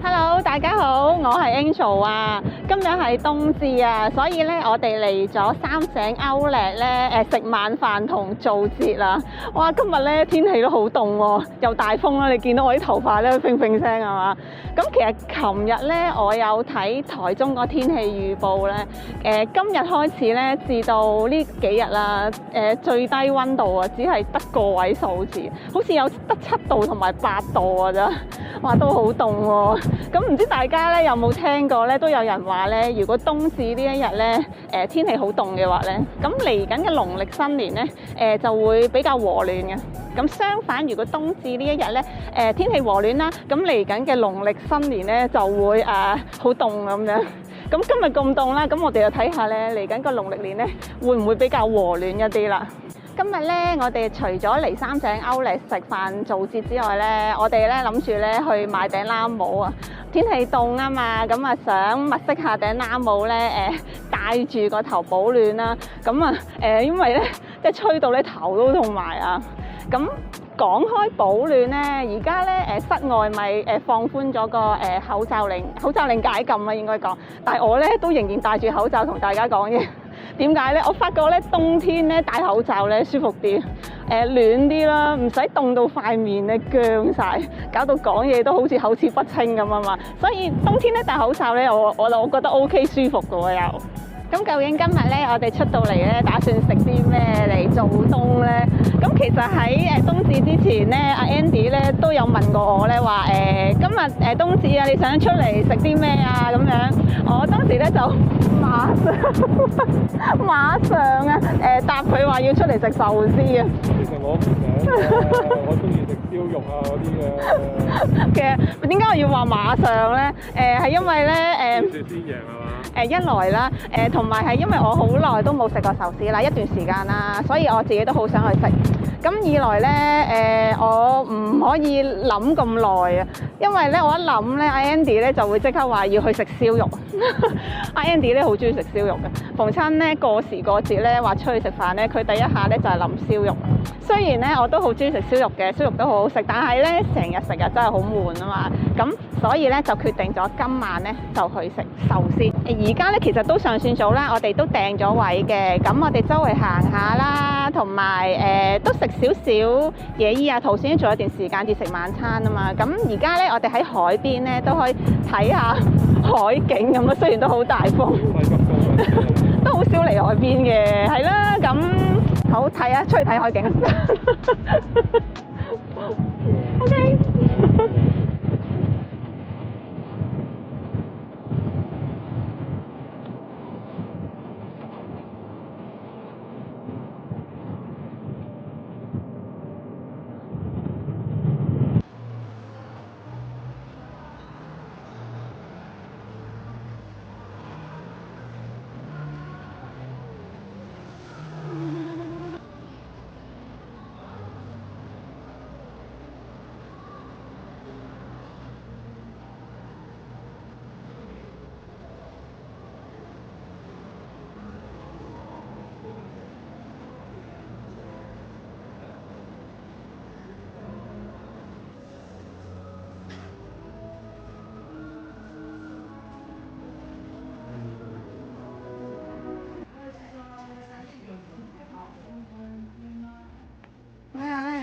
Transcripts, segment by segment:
Hello， 大家好，我係 Angel 啊。今日係冬至啊，所以咧我哋嚟咗三井 Outlet 咧食晚飯同做節啦。哇，今日咧天氣都好凍喎，又大風啦。你見到我啲頭髮咧揈揈聲係嘛？咁其實琴日咧我有睇台中個天氣預報咧，今日開始咧至到呢幾日啦，最低溫度啊只係得個位數字，好似有得7度同埋8度啊咋。哇，都好凍喎！咁唔知大家咧有冇聽過咧？都有人話咧，如果冬至呢一日咧，天氣好凍嘅話咧，咁嚟緊嘅農曆新年咧，就會比較和暖嘅。咁相反，如果冬至呢一日咧，天氣和暖啦，咁嚟緊嘅農曆新年咧就會好凍咁樣。咁今日咁凍啦，咁我哋就睇下咧，嚟緊個農曆年咧會唔會比較和暖一啲啦？今日咧，我哋除咗嚟三井 Outlet 食飯做節之外咧，我哋咧諗住咧去買頂冷帽啊！天氣凍啊嘛，咁啊想物色下頂冷帽咧，戴住個頭保暖啦。咁啊，因為咧即係吹到咧頭都痛埋啊！咁講開保暖咧，而家咧室外咪放寬咗個口罩令解禁啊，應該講。但係我咧都仍然戴住口罩同大家講嘢。點解咧？我發覺咧冬天咧戴口罩咧舒服啲，暖啲啦，唔使凍到塊面咧僵晒，搞到講嘢都好似口齒不清咁啊嘛。所以冬天咧戴口罩咧，我覺得 OK 舒服㗎喎又。咁究竟今日咧我哋出到嚟咧，打算食啲咩嚟做冬咧？咁其實喺冬至之前咧，阿 Andy 咧都有問過我咧話今日冬至啊，你想出嚟食啲咩啊？咁樣，我當時咧就馬上啊答佢話要出嚟食壽司啊。其實我唔想我中意食燒肉啊嗰啲嘅。其實點解我要話馬上咧？係因為咧先贏係嘛？一來啦，同埋係因為我好耐都冇食過壽司啦，一段時間啦，所以我自己都好想去食。咁二來咧，我唔可以諗咁耐啊，因為咧我一諗咧，阿 Andy 咧就會即刻話要去食燒肉。阿 Andy 咧好中意食燒肉嘅，逢親咧過時過節咧話出去食飯咧，佢第一下咧就係諗燒肉。雖然咧我都好中意食燒肉嘅，燒肉都好好食，但係咧成日食真係好悶啊嘛。咁所以咧就決定咗今晚咧就去食壽司。而家咧其實都尚算早啦，我哋都訂咗位嘅。咁我哋周圍行下啦，同埋都食少少嘢衣啊，頭先做一段時間至食晚餐啊嘛。咁而家咧我哋喺海邊咧都可以睇下海景咁咯，雖然都好大風，都好少嚟海邊嘅，係啦。咁好睇啊，出去睇海景。OK。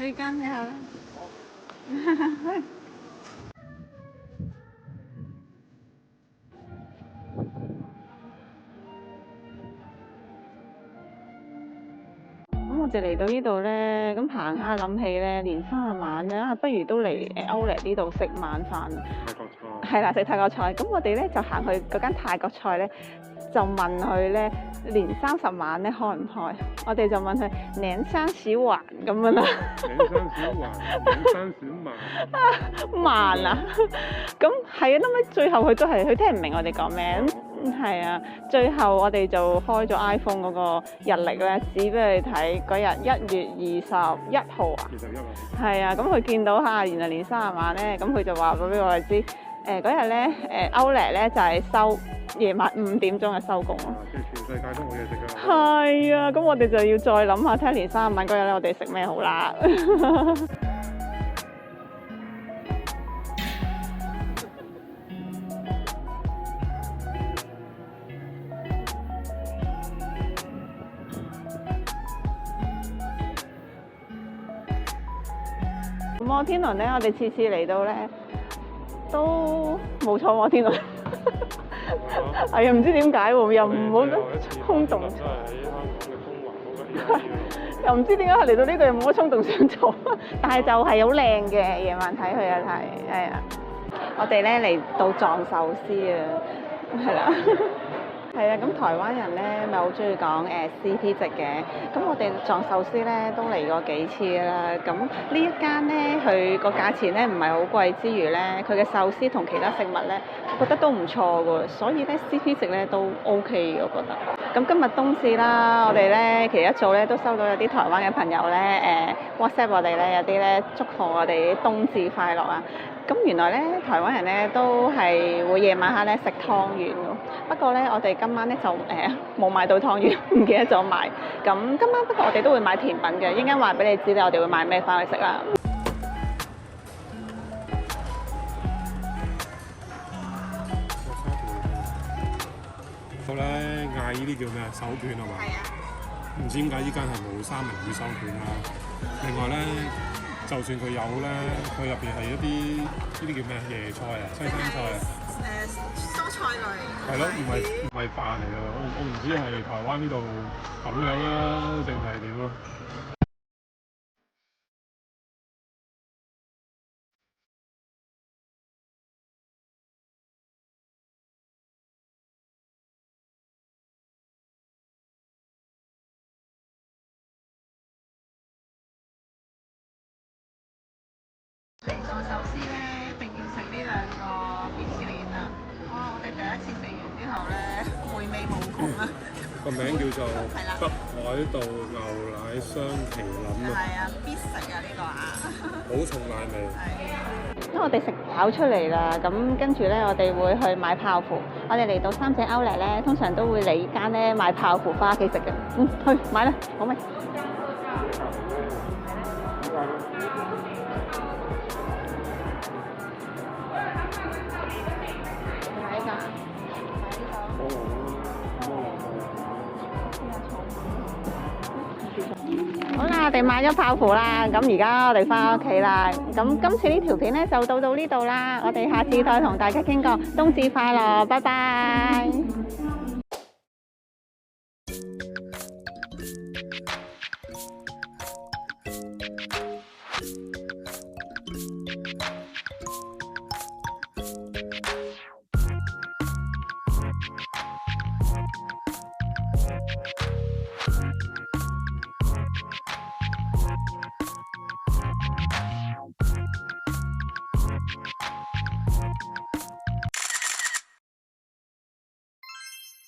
呢間咩啊？咁我哋嚟到呢度咧，咁行下諗起咧，年30晚咧，不如都嚟Outlet呢度食晚飯。泰國菜。係啦，食泰國菜。咁我哋咧就行去嗰間泰國菜咧，就問佢咧年30晚咧開唔開？我哋就問佢年30晚咁樣啦。年30晚啊！咁係啊，後尾最後佢聽唔明我哋講咩。係啊，最後我哋就開咗 iPhone 嗰個日歷咧，指俾佢睇嗰日1月21號啊。係啊，咁佢見到下原來年30晚咧，咁佢就話俾我哋知，嗰日咧Outlet咧就係收夜晚5點鐘嘅收工咯。世界都冇嘢食㗎。係啊，咁我哋就要再諗下，睇下年三十晚嗰日咧，我哋食咩好啦。摩天輪咧，我哋次次嚟到咧都冇坐摩天輪。係啊，唔知點解喎，又唔好得衝動。真係喺香港嘅中環嗰個又唔知點解嚟到呢度又冇乜衝動想坐，但係就係好靚嘅，夜晚睇佢啊睇，係啊。我哋咧嚟到藏壽司啊，係啦。係啊，咁台灣人咧咪好中意講CP 值嘅，咁我哋藏壽司咧都嚟過幾次啦。咁呢一間咧，佢個價錢咧唔係好貴之餘咧，佢嘅壽司同其他食物咧，我覺得都唔錯喎。所以咧 CP 值咧都 OK 嘅，我覺得。咁今日冬至啦，我哋咧其實一早咧都收到有啲台灣嘅朋友咧WhatsApp 我哋咧有啲咧祝賀我哋冬至快樂啊！咁原來咧台灣人咧都係會夜晚黑咧食湯圓㗎。不過咧我哋今晚咧就冇買到湯圓，唔記得咗買。咁今晚不過我哋都會買甜品嘅，應該話俾你知咧，我哋會買咩翻去食啦。好咧，嗌呢啲叫咩啊？手卷係嘛？係啊。唔知點解依間係冇三文魚手卷啦。另外咧，就算佢有咧，佢入邊係一啲呢啲叫咩椰菜啊、西生菜啊。蔬菜類。係咯，唔係飯嚟㗎。我唔知係台灣呢度咁樣啦，定係點咯？成個壽司咧，一定要食呢兩個米芝蓮啊！哇！我哋第一次食完之後咧，回味無窮啊！個名叫做北海道牛奶雙麒麟啊！係啊，必食啊呢個啊！好重奶味。因為我哋食飽出嚟啦，咁跟住咧我哋會去買泡芙。我哋嚟到三井歐麗咧，通常都會嚟呢間咧買泡芙翻屋企食嘅。去買啦，好未？好啦，我哋買咗泡芙啦，咁而家我哋翻屋企啦。咁今次呢條片咧就到呢度啦，我哋下次再同大家傾過冬至快樂，拜拜。